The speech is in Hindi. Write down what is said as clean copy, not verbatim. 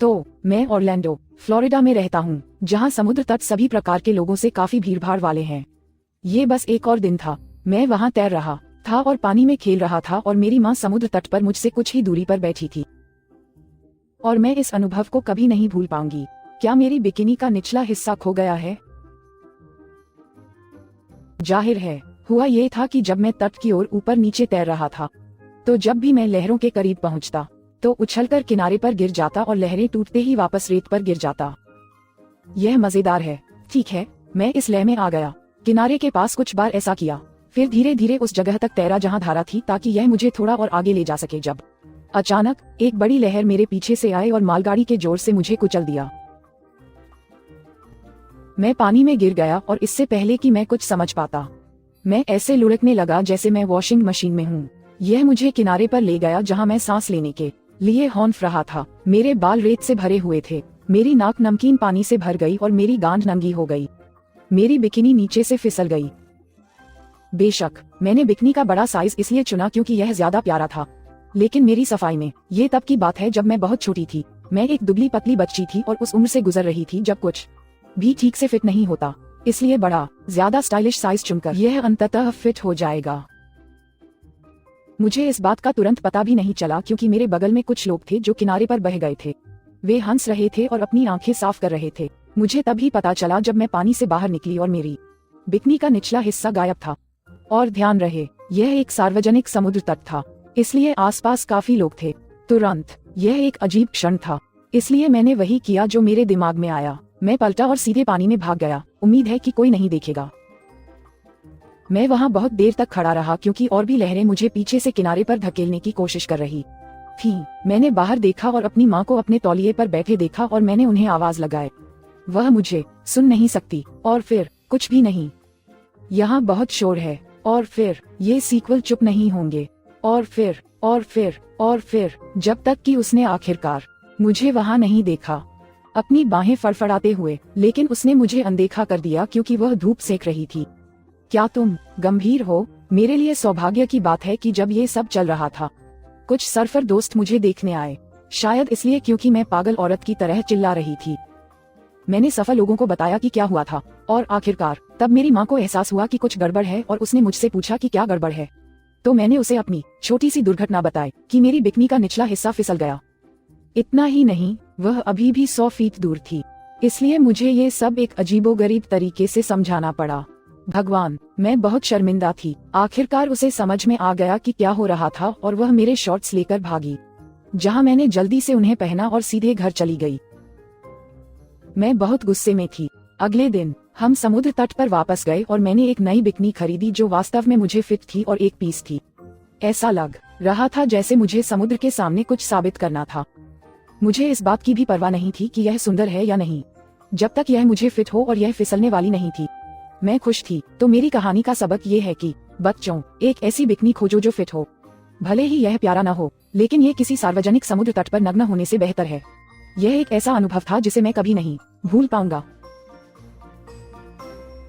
तो मैं ऑरलैंडो, फ्लोरिडा में रहता हूँ, जहाँ समुद्र तट सभी प्रकार के लोगों से काफी भीड़भाड़ वाले हैं। ये बस एक और दिन था। मैं वहाँ तैर रहा था और पानी में खेल रहा था और मेरी माँ समुद्र तट पर मुझसे कुछ ही दूरी पर बैठी थी। और मैं इस अनुभव को कभी नहीं भूल पाऊंगी। क्या मेरी बिकिनी का निचला हिस्सा खो गया है? जाहिर है, हुआ ये था कि जब मैं तट की ओर ऊपर नीचे तैर रहा था, तो जब भी मैं लहरों के करीब पहुंचता, तो उछलकर किनारे पर गिर जाता और लहरें टूटते ही वापस रेत पर गिर जाता। यह मजेदार है। ठीक है, मैं इस लय में आ गया। किनारे के पास कुछ बार ऐसा किया, फिर धीरे धीरे उस जगह तक तैरा जहां धारा थी, ताकि यह मुझे थोड़ा और आगे ले जा सके। जब अचानक एक बड़ी लहर मेरे पीछे से आए और मालगाड़ी के जोर से मुझे कुचल दिया। मैं पानी में गिर गया और इससे पहले कि मैं कुछ समझ पाता, मैं ऐसे लुढ़कने लगा जैसे मैं वॉशिंग मशीन में हूँ। यह मुझे किनारे पर ले गया जहाँ मैं सांस लेने के लिए हौंफ रहा था। मेरे बाल रेत से भरे हुए थे, मेरी नाक नमकीन पानी से भर गई और मेरी गांड नंगी हो गई। मेरी बिकिनी नीचे से फिसल गई। बेशक मैंने बिकिनी का बड़ा साइज इसलिए चुना क्योंकि यह ज्यादा प्यारा था, लेकिन मेरी सफाई में ये तब की बात है जब मैं बहुत छोटी थी। मैं एक दुबली पतली बच्ची थी और उस उम्र से गुजर रही थी जब कुछ भी ठीक से फिट नहीं होता, इसलिए बड़ा ज्यादा स्टाइलिश साइज चुनकर यह अंततः फिट हो जाएगा। मुझे इस बात का तुरंत पता भी नहीं चला क्योंकि मेरे बगल में कुछ लोग थे जो किनारे पर बह गए थे। वे हंस रहे थे और अपनी आंखें साफ कर रहे थे। मुझे तभी पता चला जब मैं पानी से बाहर निकली और मेरी बिकिनी का निचला हिस्सा गायब था। और ध्यान रहे, यह एक सार्वजनिक समुद्र तट था, इसलिए आसपास काफी लोग थे। तुरंत यह एक अजीब क्षण था, इसलिए मैंने वही किया जो मेरे दिमाग में आया। मैं पलटा और सीधे पानी में भाग गया। उम्मीद है कि कोई नहीं देखेगा। मैं वहाँ बहुत देर तक खड़ा रहा क्योंकि और भी लहरें मुझे पीछे से किनारे पर धकेलने की कोशिश कर रही थी। मैंने बाहर देखा और अपनी माँ को अपने तौलिए पर बैठे देखा और मैंने उन्हें आवाज लगाए। वह मुझे सुन नहीं सकती। और फिर कुछ भी नहीं। यहाँ बहुत शोर है। और फिर ये सीक्वल चुप नहीं होंगे। और फिर और फिर और फिर जब तक कि उसने आखिरकार मुझे वहाँ नहीं देखा, अपनी बाहें फड़फड़ाते हुए। लेकिन उसने मुझे अनदेखा कर दिया क्योंकि वह धूप सेक रही थी। क्या तुम गंभीर हो? मेरे लिए सौभाग्य की बात है कि जब ये सब चल रहा था, कुछ सर्फर दोस्त मुझे देखने आए। शायद इसलिए क्योंकि मैं पागल औरत की तरह चिल्ला रही थी। मैंने सफल लोगों को बताया कि क्या हुआ था और आखिरकार तब मेरी माँ को एहसास हुआ कि कुछ गड़बड़ है और उसने मुझसे पूछा कि क्या गड़बड़ है। तो मैंने उसे अपनी छोटी सी दुर्घटना बताई कि मेरी बिकिनी का निचला हिस्सा फिसल गया। इतना ही नहीं, वह अभी भी 100 फीट दूर थी, इसलिए मुझे ये सब एक अजीबोगरीब तरीके से समझाना पड़ा। भगवान, मैं बहुत शर्मिंदा थी। आखिरकार उसे समझ में आ गया कि क्या हो रहा था और वह मेरे शॉर्ट्स लेकर भागी, जहां मैंने जल्दी से उन्हें पहना और सीधे घर चली गई। मैं बहुत गुस्से में थी। अगले दिन हम समुद्र तट पर वापस गए और मैंने एक नई बिकिनी खरीदी जो वास्तव में मुझे फिट थी और एक पीस थी। ऐसा लग रहा था जैसे मुझे समुद्र के सामने कुछ साबित करना था। मुझे इस बात की भी परवाह नहीं थी कि यह सुंदर है या नहीं, जब तक यह मुझे फिट हो और यह फिसलने वाली नहीं थी। मैं खुश थी। तो मेरी कहानी का सबक ये है कि बच्चों, एक ऐसी बिकिनी खोजो जो फिट हो। भले ही यह प्यारा न हो, लेकिन ये किसी सार्वजनिक समुद्र तट पर नग्न होने से बेहतर है। यह एक ऐसा अनुभव था जिसे मैं कभी नहीं भूल पाऊंगा।